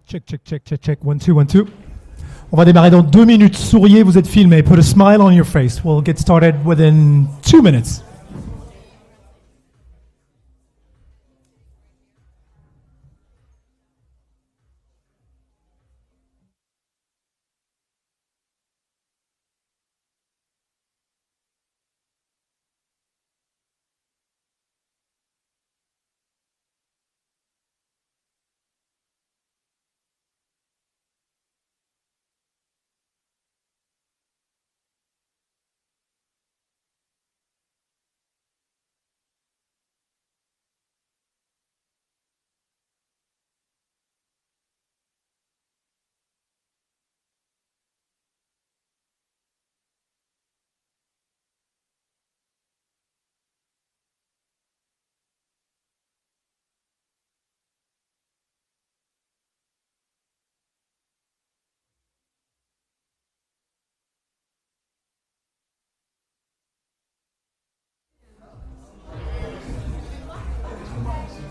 Check, check, check, check, check. 1, 2, 1, 2. On va démarrer dans 2 minutes. Souriez, vous êtes filmé. Put a smile on your face. We'll get started within 2 minutes.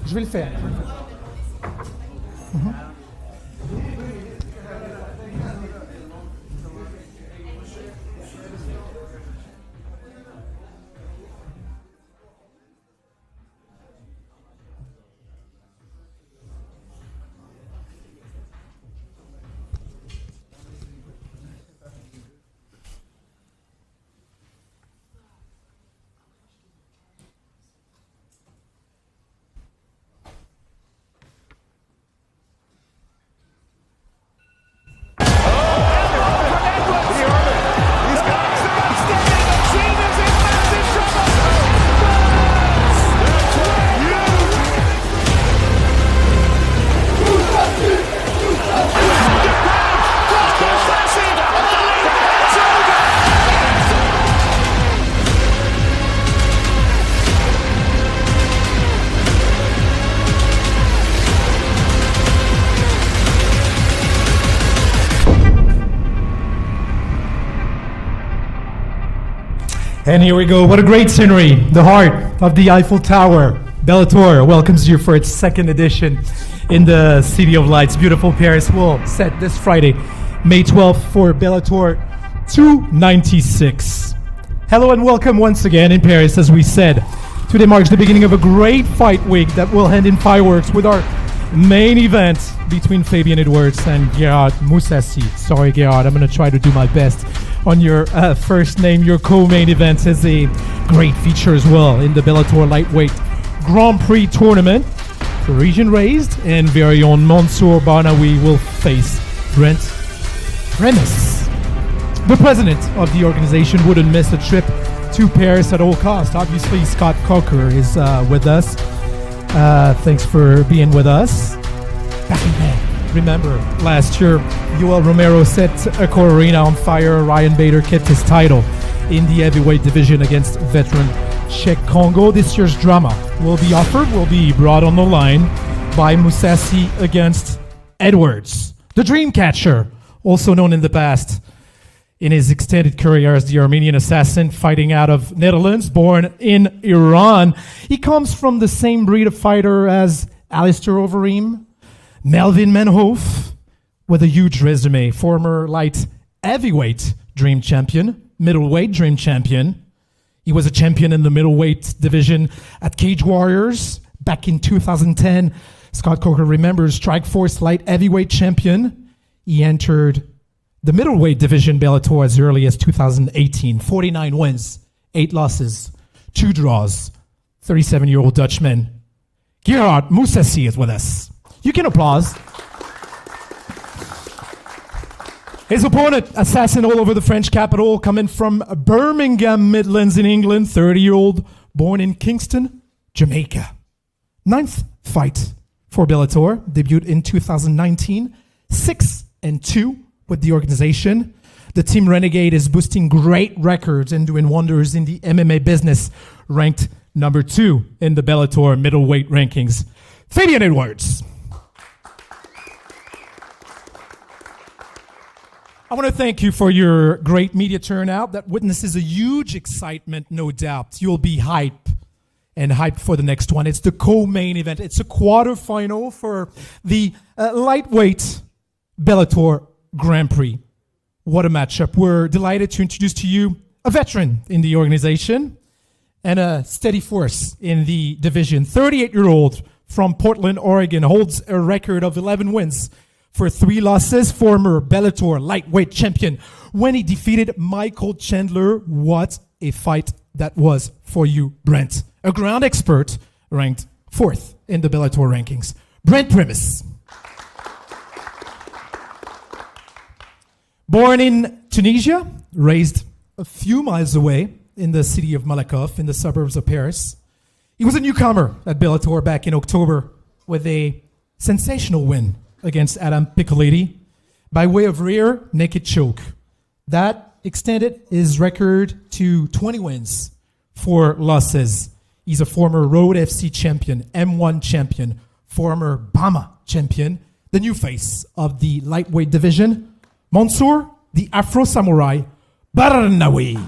Je vais le faire. And here we go. What a great scenery. The heart of the Eiffel Tower. Bellator welcomes you for its second edition in the City of Lights. Beautiful Paris will set this Friday, May 12th for Bellator 296. Hello and welcome once again in Paris, as we said. Today marks the beginning of a great fight week that will end in fireworks with our main event between Fabian Edwards and Gerard Mousasi. Sorry, Gerard, I'm going to try to do my best on your first name. Your co-main event is a great feature as well in the Bellator Lightweight Grand Prix tournament. Parisian raised and very own Mansour Barnawi will face Brent Remis. The president of the organization wouldn't miss a trip to Paris at all costs. Obviously, Scott Coker is with us. Thanks for being with us. Back in May. Remember, last year, Yoel Romero set Accor Arena on fire. Ryan Bader kept his title in the heavyweight division against veteran Czech Congo. This year's drama will be brought on the line by Mousasi against Edwards, the dream catcher, also known in the past in his extended career as the Armenian assassin, fighting out of Netherlands, born in Iran. He comes from the same breed of fighter as Alistair Overeem, Melvin Manhoef, with a huge resume, former light heavyweight dream champion, middleweight dream champion. He was a champion in the middleweight division at Cage Warriors back in 2010. Scott Coker remembers Strikeforce light heavyweight champion. He entered the middleweight division Bellator as early as 2018. 49 wins, 8 losses, 2 draws. 37-year-old Dutchman Gerard Mousasi is with us. You can applaud. His opponent, assassin all over the French capital, coming from Birmingham, Midlands in England, 30-year-old, born in Kingston, Jamaica. 9th fight for Bellator, debuted in 2019, 6-2 with the organization. The Team Renegade is boosting great records and doing wonders in the MMA business, ranked number 2 in the Bellator middleweight rankings. Fabian Edwards. I want to thank you for your great media turnout that witnesses a huge excitement, no doubt. You'll be hype and hyped for the next one. It's the co-main event. It's a quarterfinal for the lightweight Bellator Grand Prix. What a matchup. We're delighted to introduce to you a veteran in the organization and a steady force in the division. 38-year-old from Portland, Oregon, holds a record of 11 wins for 3 losses. Former Bellator lightweight champion when he defeated Michael Chandler. What a fight that was for you, Brent. A ground expert, ranked 4th in the Bellator rankings. Brent Primus. Born in Tunisia, raised a few miles away in the city of Malakoff in the suburbs of Paris. He was a newcomer at Bellator back in October with a sensational win against Adam Piccolitti by way of rear naked choke. That extended his record to 20 wins, 4 losses. He's a former Road FC champion, M1 champion, former Bama champion, the new face of the lightweight division, Mansour, the Afro Samurai, Barnawi.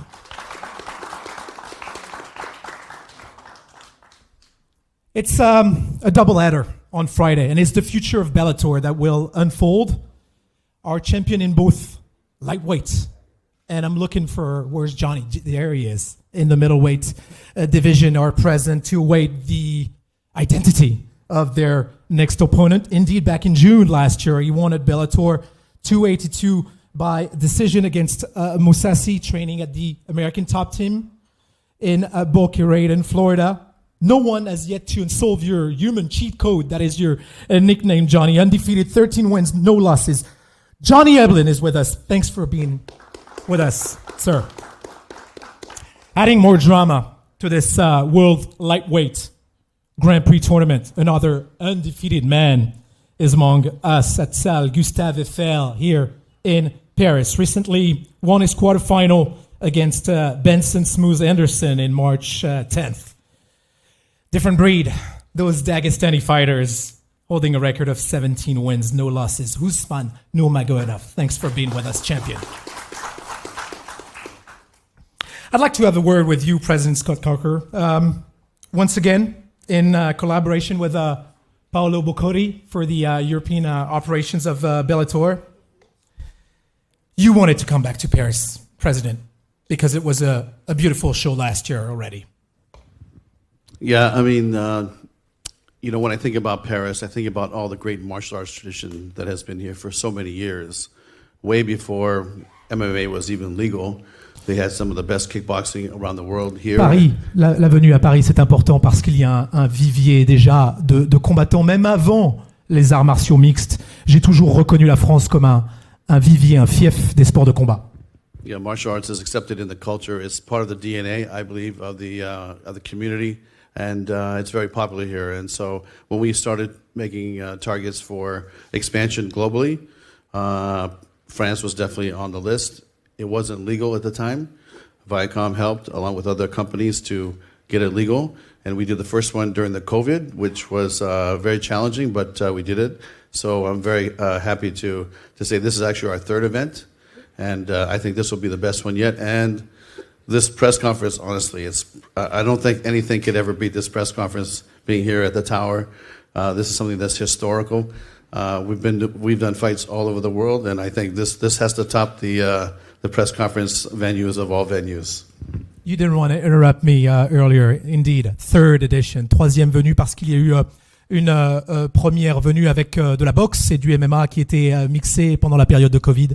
It's a doubleheader on Friday, and it's the future of Bellator that will unfold. Our champion in both lightweights, and I'm looking for, where's Johnny? There he is, in the middleweight division, are present to await the identity of their next opponent. Indeed, back in June last year, he won at Bellator 282 by decision against Mousasi, training at the American top team in Boca Raton, Florida. No one has yet to solve your human cheat code. That is your nickname, Johnny. Undefeated, 13 wins, no losses. Johnny Eblin is with us. Thanks for being with us, sir. Adding more drama to this World Lightweight Grand Prix tournament, another undefeated man is among us at Salle Gustave Eiffel here in Paris. Recently won his quarterfinal against Benson Smooth Anderson in March 10th. Different breed, those Dagestani fighters holding a record of 17 wins, no losses. Usman Nurmagomedov, thanks for being with us, champion. I'd like to have a word with you, President Scott Coker. Once again, in collaboration with Paolo Bocotti for the European operations of Bellator. You wanted to come back to Paris, President, because it was a beautiful show last year already. Yeah, I mean, when I think about Paris, I think about all the great martial arts tradition that has been here for so many years. Way before MMA was even legal, they had some of the best kickboxing around the world here. Paris, la venue à Paris, c'est important parce qu'il y a un vivier déjà de combattants, même avant les arts martiaux mixtes. J'ai toujours reconnu la France comme un vivier, un fief des sports de combat. Yeah, martial arts is accepted in the culture. It's part of the DNA, I believe, of the community. And it's very popular here. And so when we started making targets for expansion globally, France was definitely on the list. It wasn't legal at the time. Viacom helped, along with other companies, to get it legal. And we did the first one during the COVID, which was very challenging, but we did it. So I'm very happy to say this is actually our 3rd event. And I think this will be the best one yet. And this press conference, honestly, I don't think anything could ever beat this press conference being here at the Tower. This is something that's historical. We've done fights all over the world, and I think this has to top the press conference venues of all venues. You didn't want to interrupt me earlier. Indeed, 3rd edition, 3e venue, parce qu'il y a eu une première venue avec de la boxe et du MMA qui était mixée pendant la période de Covid.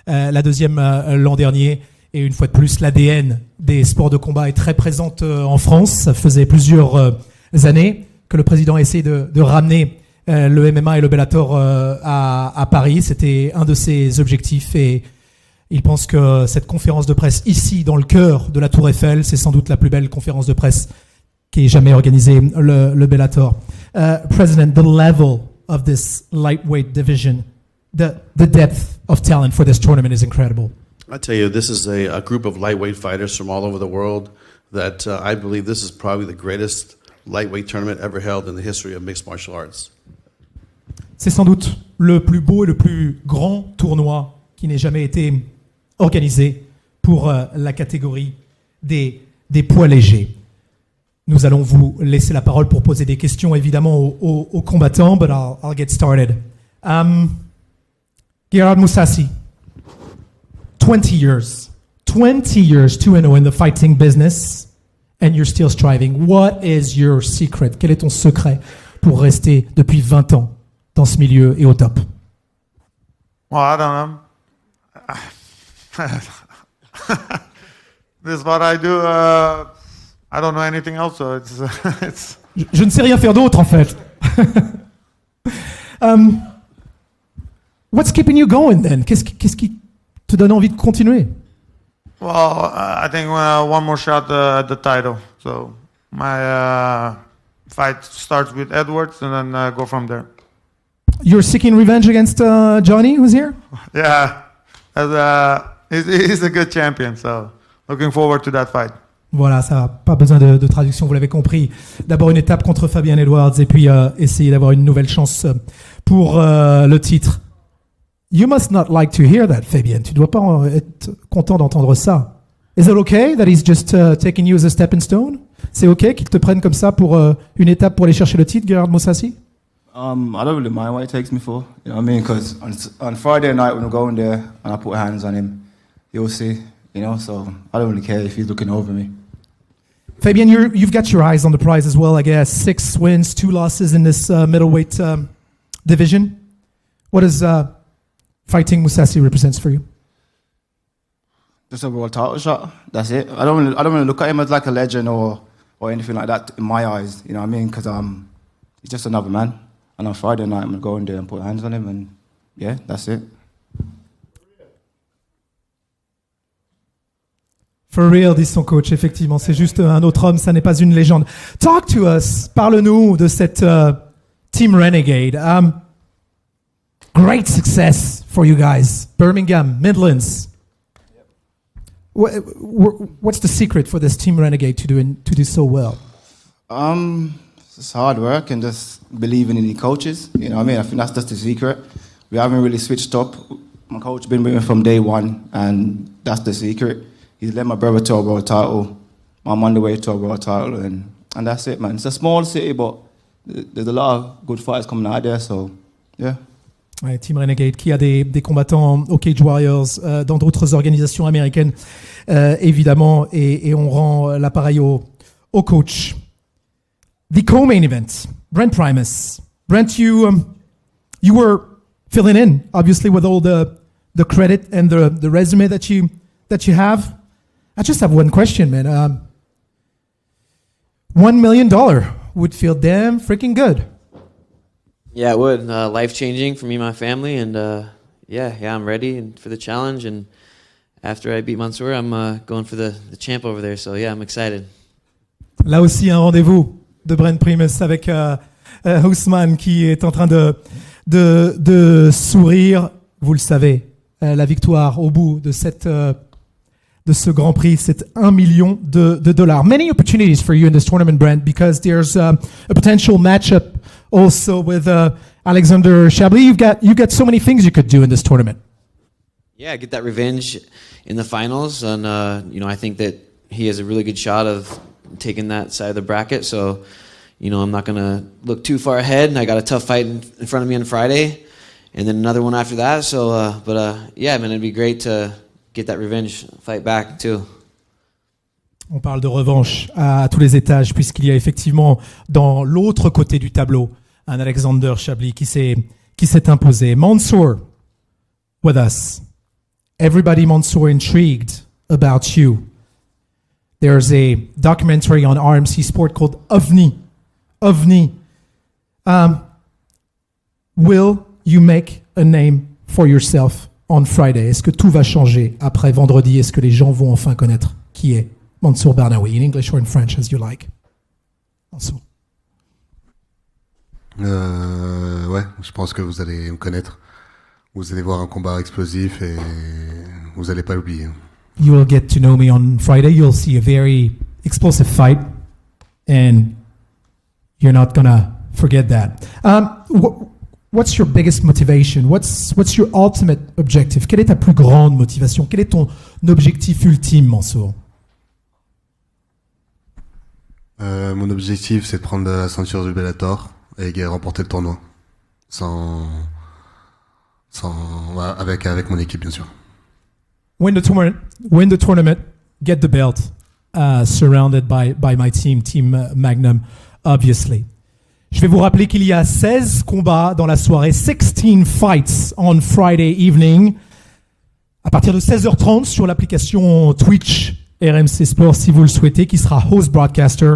La 2e l'an dernier. Et une fois de plus, l'ADN des sports de combat est très présente en France. Ça faisait plusieurs années que le président a essayé de ramener le MMA et le Bellator à Paris. C'était un de ses objectifs et il pense que cette conférence de presse ici, dans le cœur de la Tour Eiffel, c'est sans doute la plus belle conférence de presse qui ait jamais organisée, le Bellator. President, the level of this lightweight division, the depth of talent for this tournament is incredible. I tell you, this is a group of lightweight fighters from all over the world that I believe this is probably the greatest lightweight tournament ever held in the history of mixed martial arts. C'est sans doute le plus beau et le plus grand tournoi qui n'ait jamais été organisé pour la catégorie des poids légers. Nous allons vous laisser la parole pour poser des questions, évidemment, aux combattants, but I'll get started. Gerard Mousasi, 20 years 2-0 in the fighting business, and you're still striving. What is your secret? Quel est ton secret pour rester depuis 20 ans dans ce milieu et au top? Well, I don't know. This is what I do. I don't know anything else, so it's. Je ne sais rien faire d'autre, en fait. What's keeping you going, then? Qu'est-ce qui te donne envie de continuer? Well, I think one more shot at the title. So my fight starts with Edwards and then go from there. You're seeking revenge against Johnny, who's here? Yeah, he's a good champion, so looking forward to that fight. Voilà, ça n'a pas besoin de traduction, vous l'avez compris. D'abord une étape contre Fabian Edwards et puis essayer d'avoir une nouvelle chance pour le titre. You must not like to hear that, Fabian. Tu dois pas être content d'entendre ça. Is it okay that he's just taking you as a stepping stone? C'est okay qu'il te prenne comme ça pour une étape pour aller chercher le titre, Gerard Mousasi? I don't really mind what he takes me for. You know what I mean? Because on Friday night when we're going there and I put hands on him, you'll see. You know, so I don't really care if he's looking over me. Fabian, you've got your eyes on the prize as well, I guess. 6 wins, 2 losses in this middleweight division. What does fighting Mousasi represents for you? Just a world title shot. That's it. I don't really look at him as like a legend or anything like that in my eyes. You know what I mean? Because he's just another man. And on Friday night, I'm gonna go in there and put hands on him, and yeah, that's it. For real, dit son coach. Effectivement, c'est juste un autre homme, ça n'est pas une légende. Talk to us. Parle-nous de cette Team Renegade. Great success for you guys. Birmingham, Midlands. What's the secret for this Team Renegade to do so well? It's hard work and just believing in the coaches. You know what I mean? I think that's just the secret. We haven't really switched up. My coach been with me from day one, and that's the secret. He's led my brother to a world title. I'm on the way to a world title, and that's it, man. It's a small city, but there's a lot of good fights coming out there, so yeah. Ouais, Team Renegade qui a des combattants au Cage Warriors, dans d'autres organisations américaines, évidemment, et on rend l'appareil au coach. The co-main event, Brent Primus. Brent, you were filling in, obviously, with all the credit and the resume that you have. I just have one question, man. $1 million would feel damn freaking good. Yeah, it would. Life-changing for me and my family, and yeah, I'm ready for the challenge. And after I beat Mansour, I'm going for the champ over there. So yeah, I'm excited. Là aussi, un rendez-vous de Brent Primus avec Ousmane qui est en train de sourire. Vous le savez, la victoire au bout de ce Grand Prix, c'est $1 million. Many opportunities for you in this tournament, Brent, because there's a potential matchup also with Alexander Chablis. You got so many things you could do in this tournament. Yeah, get that revenge in the finals, and I think that he has a really good shot of taking that side of the bracket. So, I'm not gonna look too far ahead. I got a tough fight in front of me on Friday, and then another one after that. So, yeah, man, it'd be great to get that revenge fight back too. On parle de revanche à tous les étages, puisqu'il y a effectivement dans l'autre côté du tableau un Alexander Chablis qui s'est imposé. Mansour with us. Everybody Mansour intrigued about you. There's a documentary on RMC Sport called OVNI. OVNI. Will you make a name for yourself on Friday? Est-ce que tout va changer après vendredi? Est-ce que les gens vont enfin connaître qui est Mansour Barnaoui, in English or in French, as you like? Mansour. Ouais, je pense que vous allez me connaître. Vous allez voir un combat explosif et vous n'allez pas l'oublier. You will get to know me on Friday. You'll see a very explosive fight, and you're not gonna forget that. What's your biggest motivation? What's your ultimate objective? Quelle est ta plus grande motivation? Quel est ton objectif ultime, Mansour? Mon objectif, c'est de prendre la ceinture du Bellator et remporter le tournoi. Avec mon équipe, bien sûr. Win the tournament, get the belt, surrounded by my team Magnum, obviously. Je vais vous rappeler qu'il y a 16 combats dans la soirée, 16 fights on Friday evening, à partir de 16h30 sur l'application Twitch RMC Sport si vous le souhaitez, qui sera host broadcaster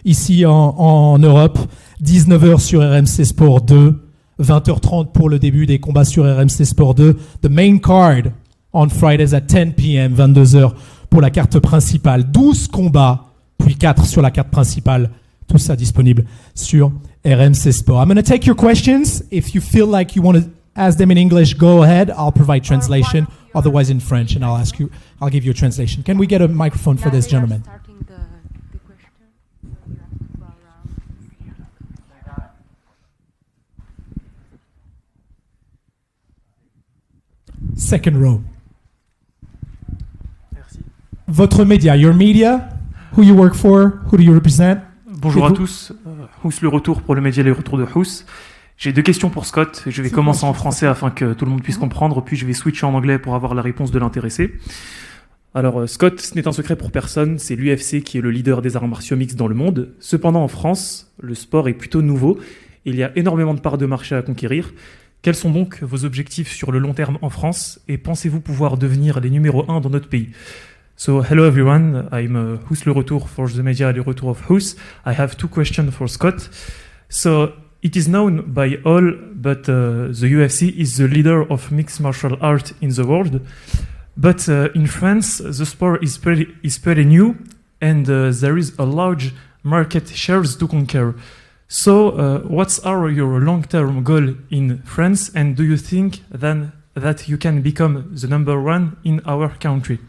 ici en Europe, 19h sur RMC Sport 2, 20h30 pour le début des combats sur RMC Sport 2. The main card on Fridays at 10 p.m., 22h pour la carte principale. 12 combats, puis 4 sur la carte principale. Tout ça disponible sur RMC Sport. I'm going to take your questions. If you feel like you want to ask them in English, go ahead. I'll provide translation. Otherwise in French, and I'll give you a translation. Can we get a microphone for this gentleman? Second row. Merci. Votre média, your media, who you work for, who do you represent? Bonjour à tous, Hous le retour pour le média Les Retours de Hous. J'ai 2 questions pour Scott. Je vais commencer en français afin que tout le monde puisse comprendre, puis je vais switcher en anglais pour avoir la réponse de l'intéressé. Alors Scott, ce n'est un secret pour personne, c'est l'UFC qui est le leader des arts martiaux mixtes dans le monde. Cependant en France, le sport est plutôt nouveau et il y a énormément de parts de marché à conquérir. Quels sont donc vos objectifs sur le long terme en France et pensez-vous pouvoir devenir les numéros 1 dans notre pays? So hello everyone, I'm Hous le retour for the media Le Retour of Hous. I have 2 questions for Scott. So it is known by all, but the UFC is the leader of mixed martial art in the world. But in France, the sport is pretty new, and there is a large market shares to conquer. So, what's your long-term goal in France, and do you think then that you can become the number 1 in our country?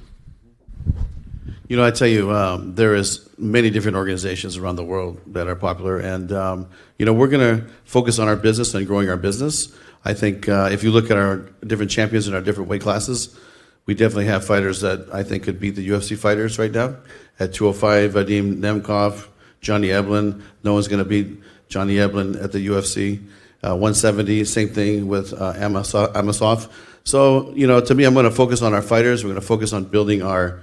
You know, I tell you, there is many different organizations around the world that are popular, and you know, we're going to focus on our business and growing our business. I think if you look at our different champions in our different weight classes, we definitely have fighters that I think could beat the UFC fighters right now. At 205, Vadim Nemkov, Johnny Eblen. No one's going to beat Johnny Eblen at the UFC. 170, same thing with Amasov. So, you know, to me, I'm going to focus on our fighters. We're going to focus on building our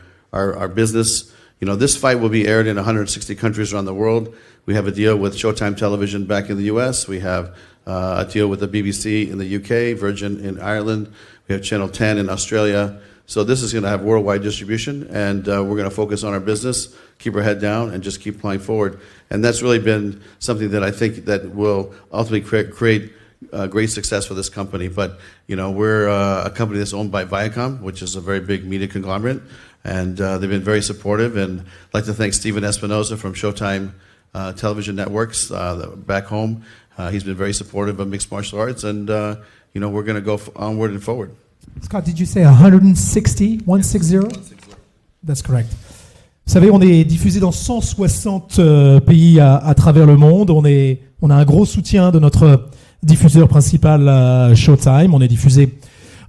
business. You know, this fight will be aired in 160 countries around the world. We have a deal with Showtime Television back in the U.S. We have a deal with the BBC in the U.K., Virgin in Ireland. We have Channel 10 in Australia. So this is going to have worldwide distribution, and we're going to focus on our business, keep our head down, and just keep playing forward. And that's really been something that I think that will ultimately create great success for this company. But, you know, we're a company that's owned by Viacom, which is a very big media conglomerate, and they've been very supportive. And I'd like to thank Steven Espinoza from Showtime Television Networks back home. He's been very supportive of mixed martial arts, and, you know, we're going to go onward and forward. Scott, did you say 160? 160? That's correct. Vous savez, on est diffusé dans 160 pays à travers le monde. On a un gros soutien de notre diffuseur principal Showtime. On est diffusé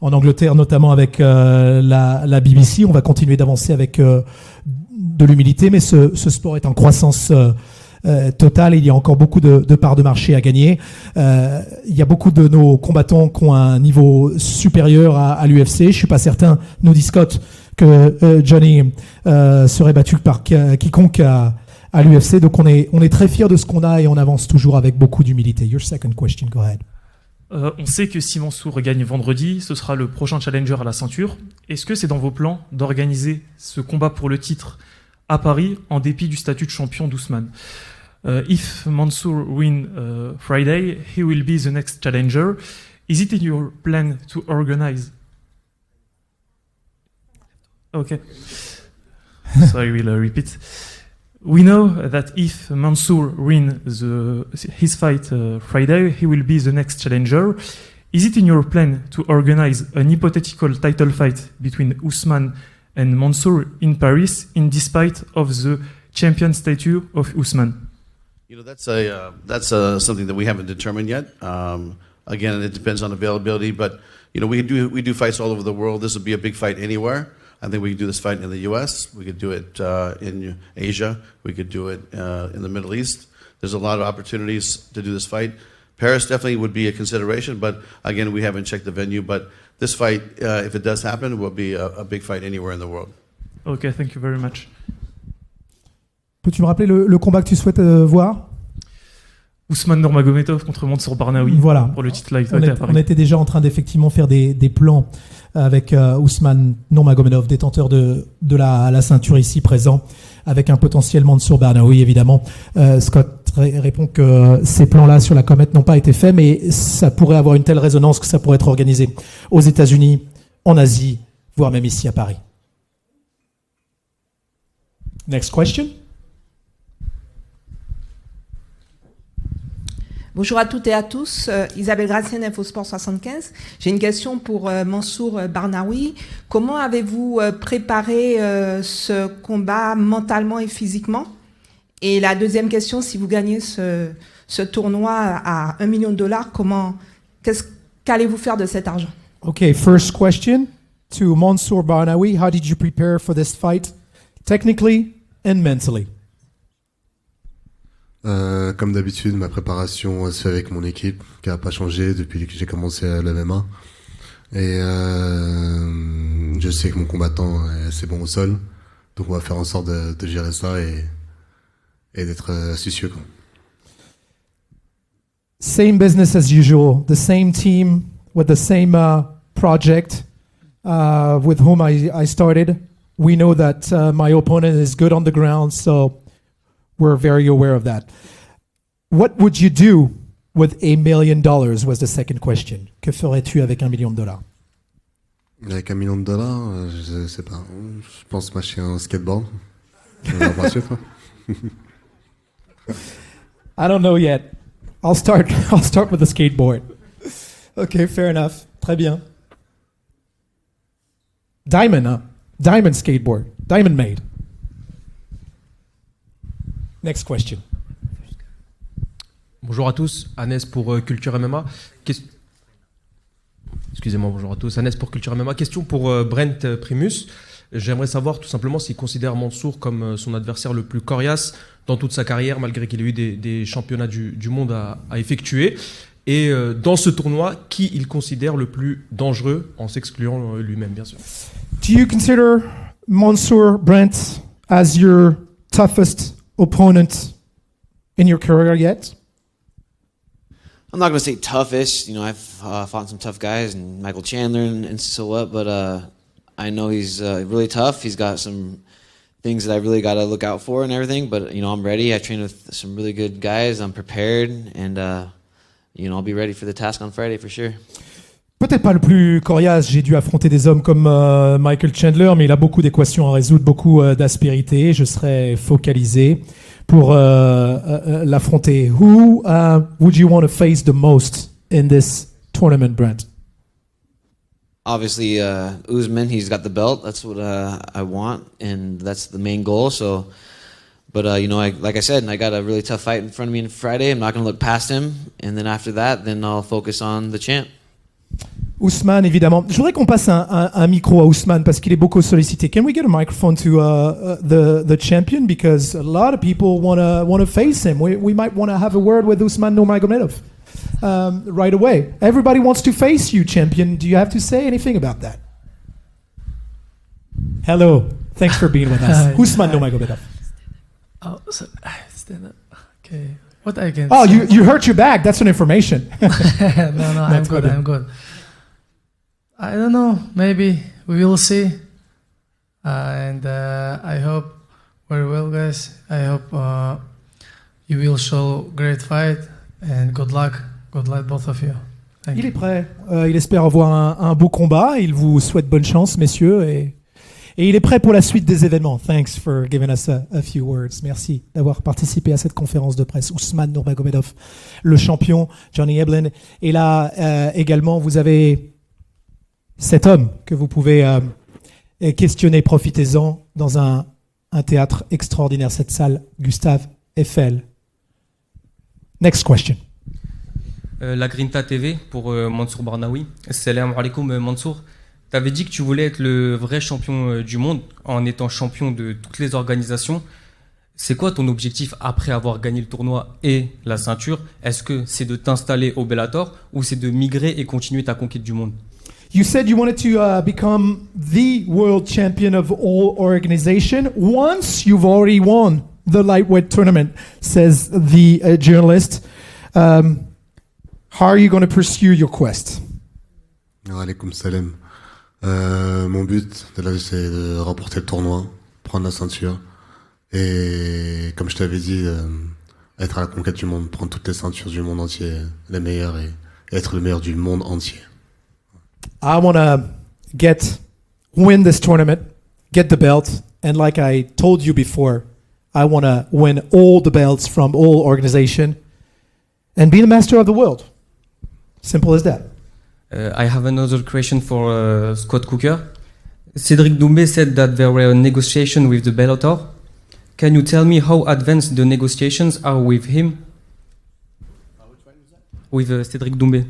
en Angleterre, notamment avec la BBC. On va continuer d'avancer avec de l'humilité, mais ce sport est en croissance totale. Il y a encore beaucoup de parts de marché à gagner. Il y a beaucoup de nos combattants qui ont un niveau supérieur à l'UFC. Je suis pas certain, nous dit Scott, que Johnny serait battu par quiconque à l'UFC. Donc on est très fiers de ce qu'on a et on avance toujours avec beaucoup d'humilité. Your second question, go ahead. On sait que si Mansour gagne vendredi, ce sera le prochain challenger à la ceinture. Est-ce que c'est dans vos plans d'organiser ce combat pour le titre à Paris en dépit du statut de champion d'Ousmane? If Mansour win Friday, he will be the next challenger. Is it in your plan to organize? Okay. So I will repeat. We know that if Mansour win his fight Friday, he will be the next challenger. Is it in your plan to organize an hypothetical title fight between Ousmane and Mansour in Paris, in despite of the champion statue of Ousmane? You know, that's something that we haven't determined yet. Again, it depends on availability, but you know, we do fights all over the world. This would be a big fight anywhere. I think we could do this fight in the U.S. We could do it in Asia. We could do it in the Middle East. There's a lot of opportunities to do this fight. Paris definitely would be a consideration, but again, we haven't checked the venue. But this fight, if it does happen, will be a big fight anywhere in the world. Okay, thank you very much. Peux-tu me rappeler le combat que tu souhaites voir? Ousmane Nurmagomedov contre Mansour Barnaoui Voilà. pour le titre lightweight à Paris. On était déjà en train d'effectivement faire des plans avec Ousmane Nurmagomedov, détenteur de la ceinture ici présent, avec un potentiel Mansour Barnaoui évidemment. Scott répond que ces plans-là sur la comète n'ont pas été faits, mais ça pourrait avoir une telle résonance que ça pourrait être organisé aux États-Unis, en Asie, voire même ici à Paris. Next question. Bonjour à toutes et à tous, Isabelle Gracienne, InfoSport 75. J'ai une question pour Mansour Barnaoui. Comment avez-vous préparé ce combat mentalement et physiquement? Et la deuxième question, si vous gagnez ce tournoi à $1 million, qu'allez-vous faire de cet argent? Okay, first question to Mansour Barnaoui. How did you prepare for this fight, technically and mentally? Comme d'habitude, ma préparation se fait avec mon équipe, qui n'a pas changé depuis que j'ai commencé à l'MMA. Et je sais que mon combattant est assez bon au sol, donc on va faire en sorte de gérer ça et d'être astucieux. Same business as usual, the same team with the same project with whom I started. We know that my opponent is good on the ground, so we're very aware of that. What would you do with $1 million was the second question. Que ferais-tu avec $1 million? Avec $1 million, je sais pas. Je pense m'acheter un skateboard. On va pas suivre. I don't know yet. I'll start with the skateboard. Okay, fair enough. Très bien. Diamond, huh? Diamond skateboard. Diamond made. Next question. Bonjour à tous, Anes pour Culture MMA. Excusez-moi, bonjour à tous. Anes pour Culture MMA. Question pour Brent Primus. J'aimerais savoir tout simplement s'il considère Mansour comme son adversaire le plus coriace dans toute sa carrière, malgré qu'il ait eu des championnats du monde à effectuer. Et dans ce tournoi, qui il considère le plus dangereux, en s'excluant lui-même, bien sûr. Do you consider Mansour Brent as your toughest opponent in your career yet? I'm not going to say toughest. You know, I've fought some tough guys, and Michael Chandler and so what, but I know he's really tough. He's got some things that I really got to look out for and everything, but, you know, I'm ready. I train with some really good guys. I'm prepared, and, you know, I'll be ready for the task on Friday for sure. Peut-être pas le plus coriace, j'ai dû affronter des hommes comme Michael Chandler, mais il a beaucoup d'équations à résoudre, beaucoup d'aspérité. Je serai focalisé pour l'affronter. Who would you want to face the most in this tournament, Brent? Obviously, Usman, he's got the belt. That's what I want, and that's the main goal. So, but you know, like I said, I got a really tough fight in front of me on Friday. I'm not going to look past him, and then after that, then I'll focus on the champ. Ousmane, évidemment. Je voudrais qu'on passe un micro à Ousmane parce qu'il est beaucoup sollicité. Can we get a microphone to the champion? Because a lot of people want to face him. We might want to have a word with Ousmane Nurmagomedov right away. Everybody wants to face you, champion. Do you have to say anything about that? Hello. Thanks for being with us. Ousmane Nurmagomedov. Oh, so, stand up. Okay. What I can Oh, say. you hurt your back. That's an information. No, I'm good. I'm good. I don't know. Maybe we will see. And I hope very well, guys. I hope you will show great fight and good luck. Good luck, both of you. Thank Il you. est prêt. Il espère avoir un beau combat. Il vous souhaite bonne chance, messieurs. Et il est prêt pour la suite des événements. Thanks for giving us a few words. Merci d'avoir participé à cette conférence de presse. Ousmane Nurmagomedov, le champion, Johnny Eblin. Et là, également, vous avez cet homme que vous pouvez questionner. Profitez-en dans un théâtre extraordinaire, cette salle Gustave Eiffel. Next question. La Grinta TV pour Mansour Barnaoui. Assalamu alaikum Mansour. Tu avais dit que tu voulais être le vrai champion du monde en étant champion de toutes les organisations. C'est quoi ton objectif après avoir gagné le tournoi et la ceinture? Est-ce que c'est de t'installer au Bellator ou c'est de migrer et continuer ta conquête du monde? You said you wanted to become the world champion of all organization once you've already won the lightweight tournament, says the journalist. How are you going to pursue your quest? Alaykoum salam. Mon but, c'est de remporter le tournoi, prendre la ceinture. Et comme je t'avais dit, être à la conquête du monde, prendre toutes les ceintures du monde entier, les meilleures, et être le meilleur du monde entier. I want to win this tournament, get the belt, and like I told you before, I want to win all the belts from all organization and be the master of the world. Simple as that. I have another question for Scott Cooker. Cedric Doumbé said that there were negotiations with the Bellator. Can you tell me how advanced the negotiations are with him? Which fight was that? With Cedric Doumbé.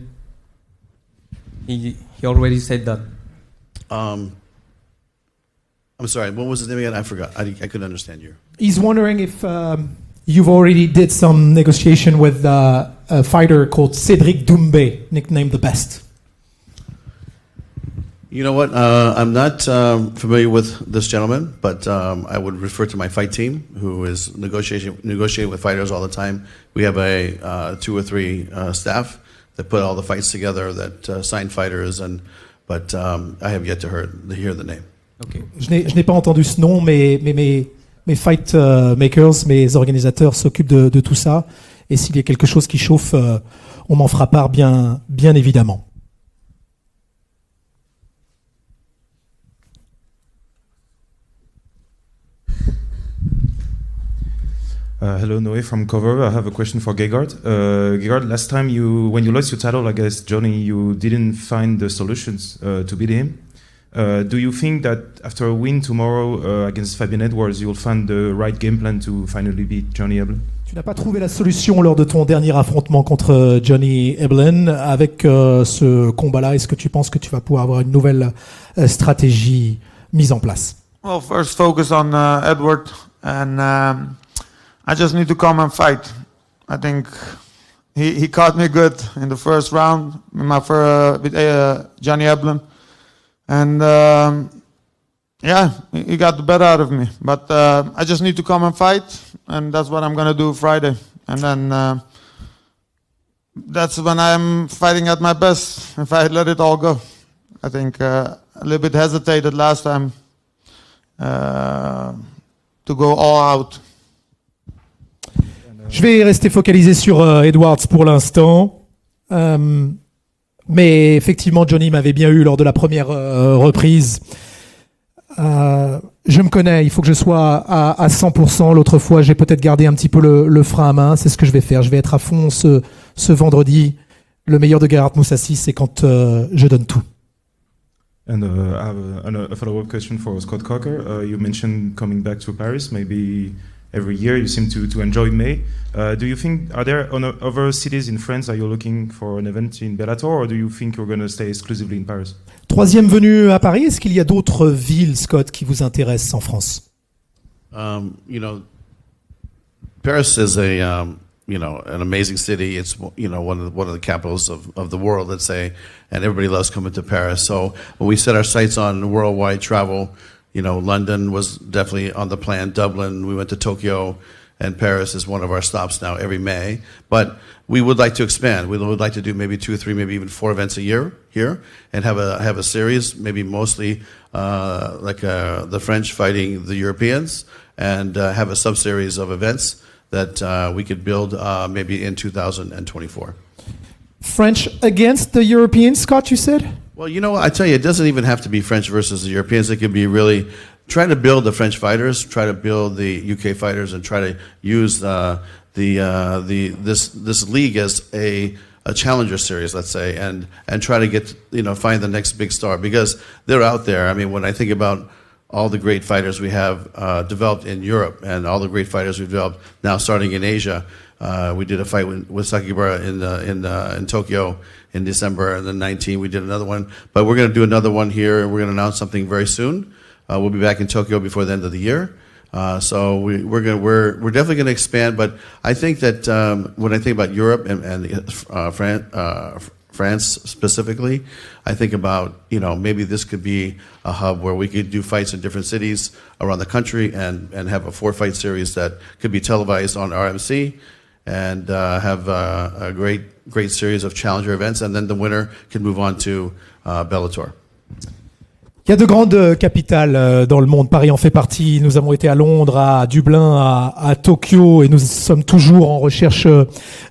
He already said that. I'm sorry, what was his name again? I forgot. I couldn't understand you. He's wondering if you've already did some negotiation with a fighter called Cedric Doumbé, nicknamed the Best. You know what? I'm not familiar with this gentleman, but I would refer to my fight team, who is negotiating with fighters all the time. We have a 2 or 3 staff that put all the fights together, that sign fighters, but I have yet to hear the name. Okay. Je n'ai pas entendu ce nom, mais mes fight makers, mes organisateurs s'occupent de tout ça. Et s'il y a quelque chose qui chauffe, on m'en fera part bien évidemment. Hello, Noé from Cover. I have a question for Gegard. Gegard, last time when you lost your title against Johnny, you didn't find the solutions to beat him. Do you think that after a win tomorrow against Fabian Edwards, you'll find the right game plan to finally beat Johnny Eblen? Tu n'as pas trouvé la solution lors de ton dernier affrontement contre Johnny Eblen. Avec ce combat-là, est-ce que tu penses que tu vas pouvoir avoir une nouvelle stratégie mise en place? Well, first focus on Edward, and I just need to come and fight. I think he caught me good in the first round with Johnny Eblen, and yeah, he got the better out of me. But I just need to come and fight, and that's what I'm gonna do Friday. And then that's when I'm fighting at my best. If I let it all go, I think a little bit hesitated last time to go all out. Je vais rester focalisé sur Edwards pour l'instant. Mais effectivement, Johnny m'avait bien eu lors de la première reprise. Je me connais, il faut que je sois à 100%. L'autre fois, j'ai peut-être gardé un petit peu le frein à main. C'est ce que je vais faire. Je vais être à fond ce vendredi. Le meilleur de Gerard Mousasi, c'est quand je donne tout. And I have a follow-up question for Scott Coker. You mentioned coming back to Paris, maybe every year. You seem to enjoy May. Do you think, are there other cities in France that you're looking for an event in Bellator, or do you think you're going to stay exclusively in Paris? Troisième venue à Paris, est-ce qu'il y a d'autres villes, Scott, qui vous intéressent en France? You know, Paris is an amazing city. It's one of the capitals of the world, let's say, and everybody loves coming to Paris. So when we set our sights on worldwide travel, London was definitely on the plan. Dublin, we went to Tokyo, and Paris is one of our stops now every May. But we would like to expand. We would like to do maybe 2 or 3, maybe even 4 events a year here, and have a series, maybe mostly the French fighting the Europeans, and have a sub-series of events that we could build maybe in 2024. French against the Europeans, Scott, you said? Well, I tell you, it doesn't even have to be French versus the Europeans. It could be really trying to build the French fighters, try to build the UK fighters, and try to use this league as a challenger series, let's say, and try to get find the next big star, because they're out there. I mean, when I think about all the great fighters we have developed in Europe and all the great fighters we've developed now starting in Asia. We did a fight with Sakibara in Tokyo in December, and then 19 we did another one. But we're going to do another one here, and we're going to announce something very soon. We'll be back in Tokyo before the end of the year. So we're definitely going to expand. But I think that when I think about Europe and France specifically, I think about, maybe this could be a hub where we could do fights in different cities around the country and have a 4-fight series that could be televised on RMC and have a great series of challenger events, and then the winner can move on to Bellator. Il y a de grandes capitales dans le monde. Paris en fait partie. Nous avons été à Londres, à Dublin, à Tokyo, et nous sommes toujours en recherche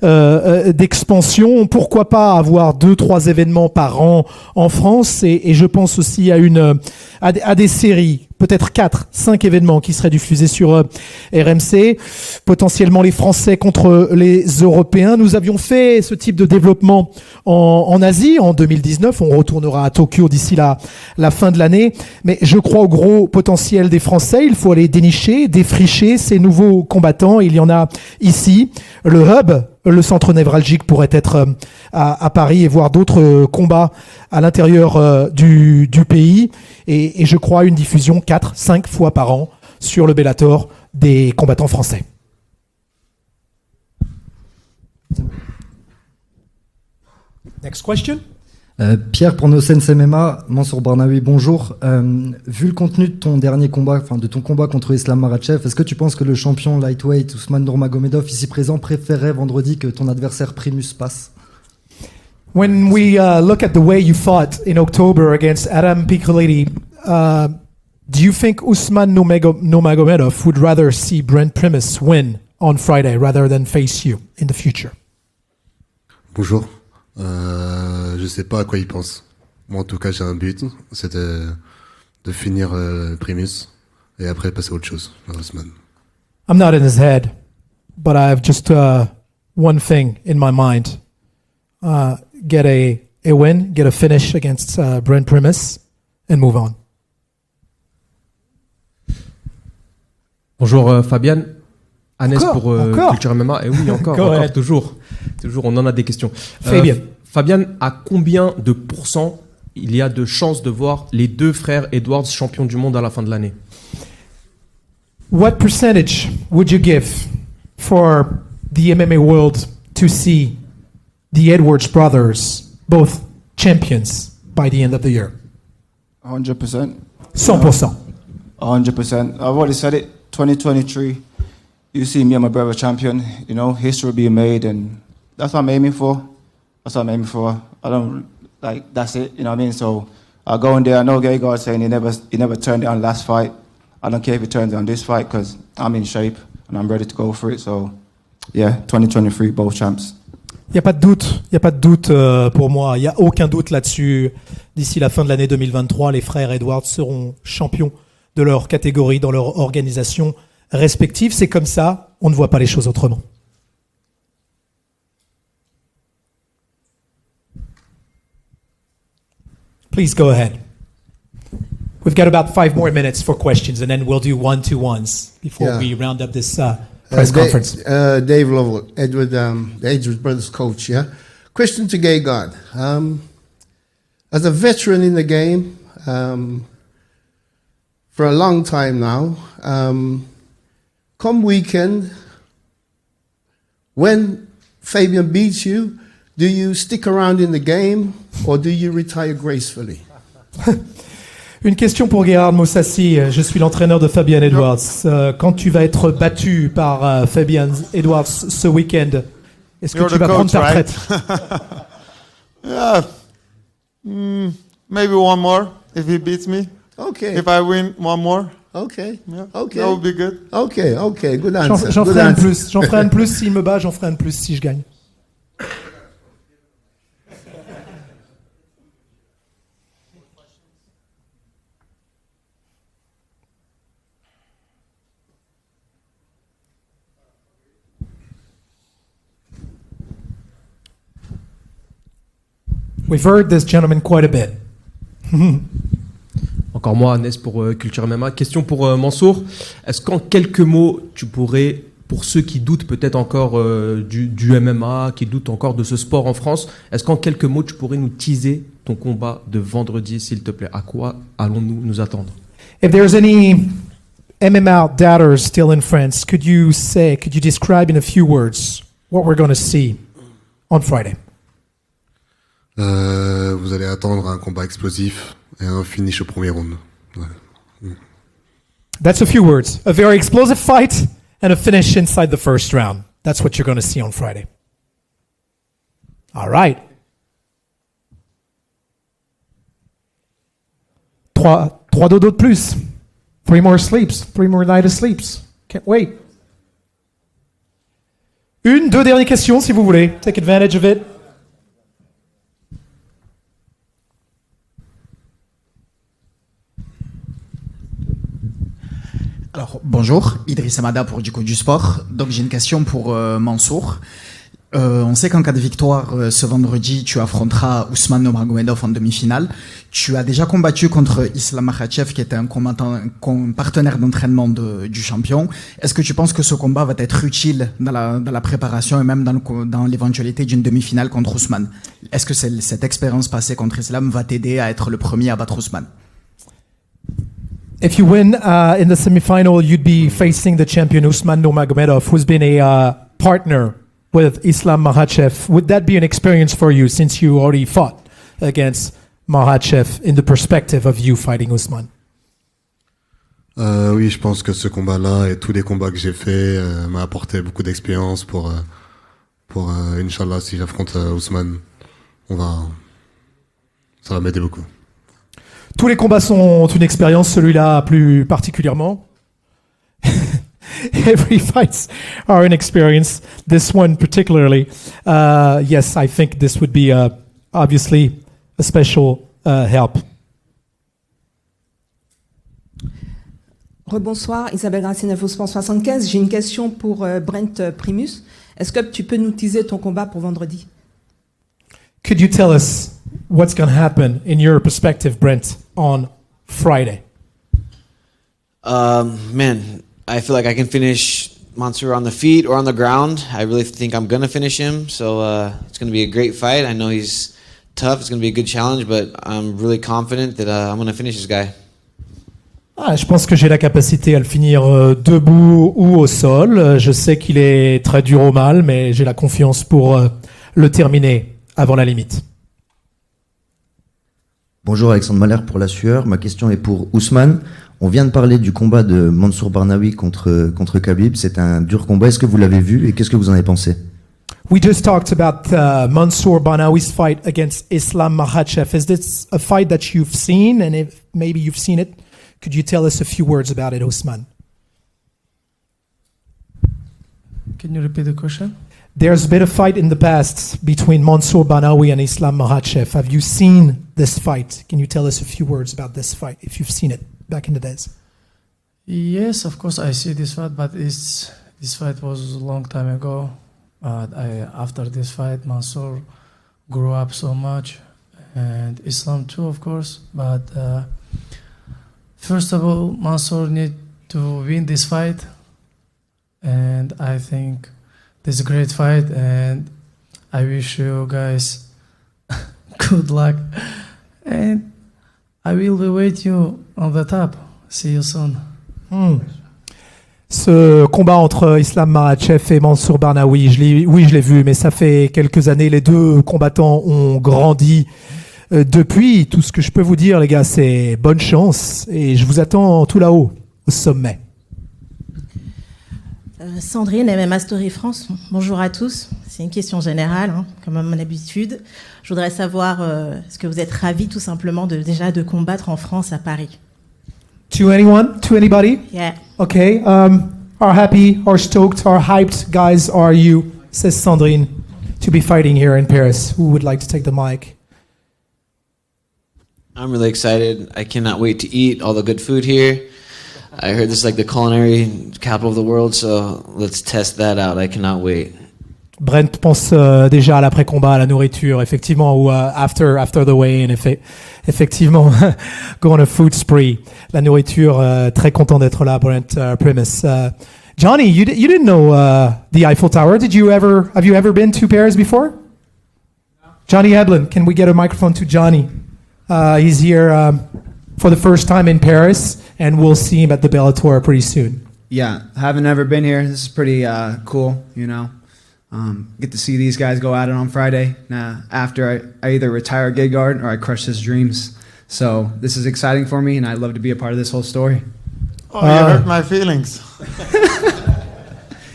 d'expansion. Pourquoi pas avoir 2-3 événements par an en France, et je pense aussi à des séries, peut-être 4-5 événements qui seraient diffusés sur RMC, potentiellement les Français contre les Européens. Nous avions fait ce type de développement en Asie en 2019. On retournera à Tokyo d'ici la fin de l'année. Mais je crois au gros potentiel des Français. Il faut aller dénicher, défricher ces nouveaux combattants. Il y en a ici. Le hub, le centre névralgique pourrait être à Paris, et voir d'autres combats à l'intérieur du pays. Et je crois une diffusion 4-5 fois par an sur le Bellator des combattants français. Next question. Pierre pour No Sense MMA, Mansour Barnaoui, bonjour. Vu le contenu de ton dernier combat, de ton combat contre Islam Makhachev, est-ce que tu penses que le champion lightweight Ousmane Nurmagomedov ici présent préférait vendredi que ton adversaire Primus passe? When we look at the way you fought in October against Adam Piccoli, do you think Ousmane Nurmagomedov would rather see Brent Primus win on Friday rather than face you in the future? Bonjour. Je sais pas à quoi il pense. Moi, en tout cas, j'ai un but, c'est de finir Primus et après passer à autre chose, Ousmane. I'm not in his head, but I have just one thing in my mind. Get a win, get a finish against Brent Primus, and move on. Bonjour Fabian. Agnès pour encore Culture MMA. Et oui, encore toujours, on en a des questions. Fabian. Fabian, à combien de pourcents il y a de chances de voir les deux frères Edwards champions du monde à la fin de l'année? What percentage would you give for the MMA world to see the Edwards brothers both champions by the end of the year? 100%. 100%. 100%. I've already said it. 2023. You see me and my brother champion, history being made, and that's what I'm aiming for. I don't, that's it, you know what I mean? So I'll go in there. I know Gegard saying he never turned it on last fight. I don't care if he turns it on this fight because I'm in shape and I'm ready to go for it. So, yeah, 2023, both champs. Il n'y a pas de doute pour moi. Il n'y a aucun doute là-dessus. D'ici la fin de l'année 2023, les frères Edwards seront champions de leur catégorie, dans leur organisation respective. C'est comme ça, on ne voit pas les choses autrement. Please go ahead. We've got about 5 more minutes for questions, and then we'll do 1-to-1s before we round up this press conference. Dave Lovell, the Edwards Brothers coach, yeah? Question to Gegard. As a veteran in the game, for a long time now, come weekend, when Fabian beats you, do you stick around in the game or do you retire gracefully? Une question pour Gerard Mousasi. Je suis l'entraîneur de Fabian Edwards. Quand tu vas être battu par Fabian Edwards ce week-end, est-ce que tu vas prendre ta retraite? Yeah. Maybe one more if he beats me. Okay. If I win one more. Okay. Yeah. Okay. That would be good. Okay. Good answer. J'en ferai un de plus. J'en ferai un de plus s'il me bat, j'en ferai un de plus si je gagne. We've heard this gentleman quite a bit. encore moi, Agnès pour Culture MMA. Question pour Mansour. Est-ce qu'en quelques mots, tu pourrais, pour ceux qui doutent peut-être encore du MMA, qui doutent encore de ce sport en France, est-ce qu'en quelques mots, tu pourrais nous teaser ton combat de vendredi, s'il te plaît? À quoi allons-nous nous attendre? If there's any MMA doubters still in France, could you describe in a few words what we're going to see on Friday? Vous allez attendre un combat explosif et un finish au premier round. Ouais. That's a few words. A very explosive fight and a finish inside the first round. That's what you're going to see on Friday. All right. Trois dodos de plus. 3 more sleeps. 3 more nights of sleeps. Can't wait. Deux dernières questions si vous voulez. Take advantage of it. Alors, bonjour, Idriss Amada pour du coup du sport. Donc j'ai une question pour Mansour. On sait qu'en cas de victoire ce vendredi, tu affronteras Ousmane Nurmagomedov en demi-finale. Tu as déjà combattu contre Islam Makhachev, qui était un partenaire d'entraînement du champion. Est-ce que tu penses que ce combat va être utile dans la préparation et même dans l'éventualité d'une demi-finale contre Ousmane? Est-ce que cette expérience passée contre Islam va t'aider à être le premier à battre Ousmane? If you win in the semifinal, you'd be facing the champion Ousmane Nurmagomedov, who's been a partner with Islam Makhachev. Would that be an experience for you, since you already fought against Makhachev, in the perspective of you fighting Ousmane? Oui, je pense que ce combat-là et tous les combats que j'ai faits m'a apporté beaucoup d'expérience pour Inch'Allah, si j'affronte Ousmane, ça va m'aider beaucoup. Tous les combats sont une expérience, celui-là plus particulièrement. Every fights are an experience. This one particularly. Yes, I think this would be obviously a special help. Rebonsoir, Isabelle Gracine, InfoSport 75. J'ai une question pour Brent Primus. Est-ce que tu peux nous teaser ton combat pour vendredi? Could you tell us what's going to happen in your perspective, Brent, on Friday? Man, I feel like I can finish Mansour on the feet or on the ground. I really think I'm going to finish him. So it's going to be a great fight. I know he's tough. It's going to be a good challenge, but I'm really confident that I'm going to finish this guy. Je pense que j'ai la capacité à le finir debout ou au sol. Je sais qu'il est très dur au mal, mais j'ai la confiance pour le terminer avant la limite. Bonjour, Alexandre Mahler pour La Sueur. Ma question est pour Ousmane. On vient de parler du combat de Mansour Barnaoui contre Khabib. C'est un dur combat. Est-ce que vous l'avez vu et qu'est-ce que vous en avez pensé? We just talked about Mansour Barnaoui's fight against Islam Makhachev. Is this a fight that you've seen? And if maybe you've seen it, could you tell us a few words about it, Ousmane? Can you repeat the question? There's been a fight in the past between Mansour Barnaoui and Islam Makhachev. Have you seen this fight? Can you tell us a few words about this fight, if you've seen it back in the days? Yes, of course I see this fight, but this fight was a long time ago. After this fight, Mansour grew up so much, and Islam too, of course. But first of all, Mansour need to win this fight, and I think this is a great fight, and I wish you guys good luck. And I will be waiting you on the top. See you soon. Ce combat entre Islam Makhachev et Mansour Barnaoui, je l'ai vu, mais ça fait quelques années. Les deux combattants ont grandi depuis. Tout ce que je peux vous dire, les gars, c'est bonne chance. Et je vous attends tout là-haut, au sommet. Sandrine, MMA Story France. Bonjour à tous. C'est une question générale, comme à mon habitude. Je voudrais savoir, est-ce que vous êtes ravis tout simplement déjà de combattre en France, à Paris? To anyone? To anybody? Yeah. Okay. How happy, or stoked, or hyped guys are you, says Sandrine, to be fighting here in Paris? Who would like to take the mic? I'm really excited. I cannot wait to eat all the good food here. I heard this is like the culinary capital of the world, so let's test that out. I cannot wait. Brent pense déjà à l'après-combat, à la nourriture, effectivement, ou after the weigh-in, effectivement, go on a food spree. La nourriture, très content d'être là, Brent Primus. Johnny, you didn't know the Eiffel Tower. Have you ever been to Paris before? No. Johnny Heblin, can we get a microphone to Johnny? He's here for the first time in Paris, and we'll see him at the Bellator pretty soon. Yeah, haven't ever been here. This is pretty cool, you know. Get to see these guys go at it on Friday. After I either retire Gegard or I crush his dreams. So this is exciting for me, and I'd love to be a part of this whole story. Oh, you hurt my feelings.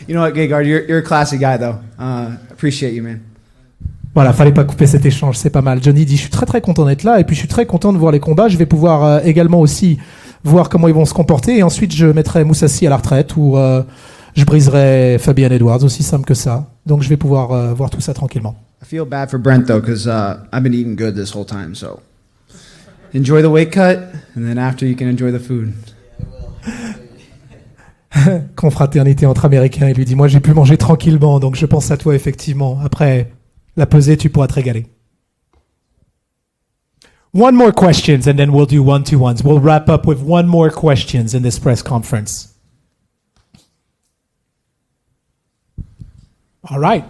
You know what, Gegard, you're a classy guy, though. Appreciate you, man. Voilà, fallait pas couper cet échange, c'est pas mal. Johnny dit, je suis très très content d'être là, et puis je suis très content de voir les combats. Je vais pouvoir également aussi voir comment ils vont se comporter, et ensuite je mettrai Mousasi à la retraite, ou je briserai Fabian Edwards, aussi simple que ça. Donc je vais pouvoir voir tout ça tranquillement. I feel bad for Brent, though, because I've been eating good this whole time, so enjoy the weight cut, and then after you can enjoy the food. Confraternité entre Américains, il lui dit, moi j'ai pu manger tranquillement, donc je pense à toi effectivement. Après la pesée, tu pourras te régaler. One more questions and then we'll do one-to-ones. We'll wrap up with one more questions in this press conference. All right.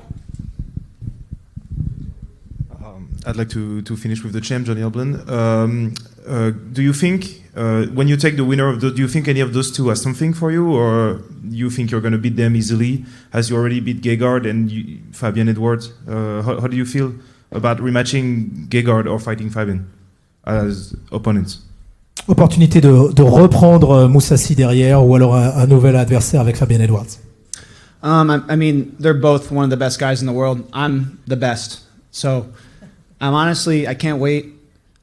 I'd like to finish with the champ, Johnny Oblin. Do you think, when you take the winner of do you think any of those two has something for you, or you think you're going to beat them easily, as you already beat Gegard and Fabian Edwards? How do you feel about rematching Gegard or fighting Fabian as opponents? Opportunité de reprendre Mousasi derrière, ou alors un nouvel adversaire avec Fabian Edwards. I mean, they're both one of the best guys in the world. I'm the best. So honestly, I can't wait.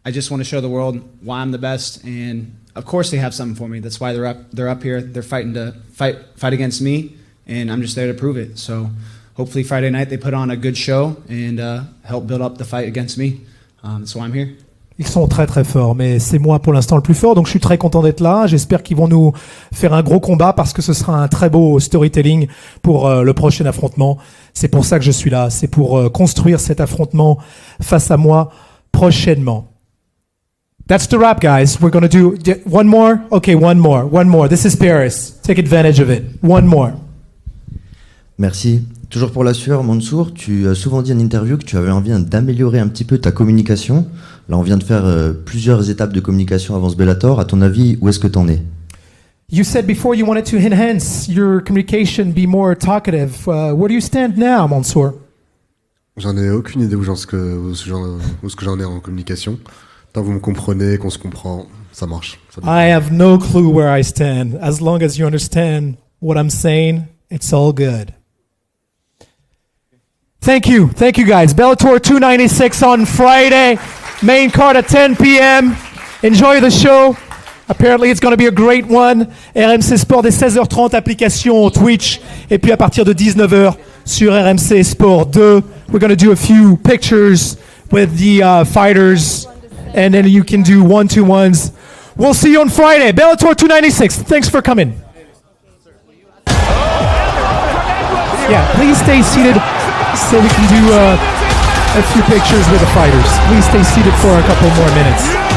I just want to show the world why I'm the best, and of course they have something for me. That's why they're up here. They're fighting to fight against me, and I'm just there to prove it. So hopefully Friday night they put on a good show and help build up the fight against me. That's why I'm here. Ils sont très très forts, mais c'est moi pour l'instant le plus fort, donc je suis très content d'être là. J'espère qu'ils vont nous faire un gros combat parce que ce sera un très beau storytelling pour le prochain affrontement. C'est pour ça que je suis là, c'est pour construire cet affrontement face à moi prochainement. That's the wrap, guys. We're going to do one more. Okay, one more. This is Paris. Take advantage of it. One more. Merci. Toujours pour la sueur, Mansour, tu as souvent dit en interview que tu avais envie d'améliorer un petit peu ta communication. Là, on vient de faire plusieurs étapes de communication avant ce Bellator. À ton avis, où est-ce que tu en es? You said before you wanted to enhance your communication, be more talkative. Where do you stand now, Mansour? J'en ai aucune idée où ce que j'en ai en communication. Tant que vous me comprenez, qu'on se comprend, ça marche. I have no clue where I stand. As long as you understand what I'm saying, it's all good. Thank you guys. Bellator 296 on Friday. Main card at 10 p.m. Enjoy the show. Apparently it's going to be a great one. RMC Sport dès 16h30, application Twitch. Et puis à partir de 19h sur RMC Sport 2. We're going to do a few pictures with the fighters. And then you can do one-to-ones. We'll see you on Friday. Bellator 296. Thanks for coming. Yeah, please stay seated so we can do a few pictures with the fighters. Please stay seated for a couple more minutes.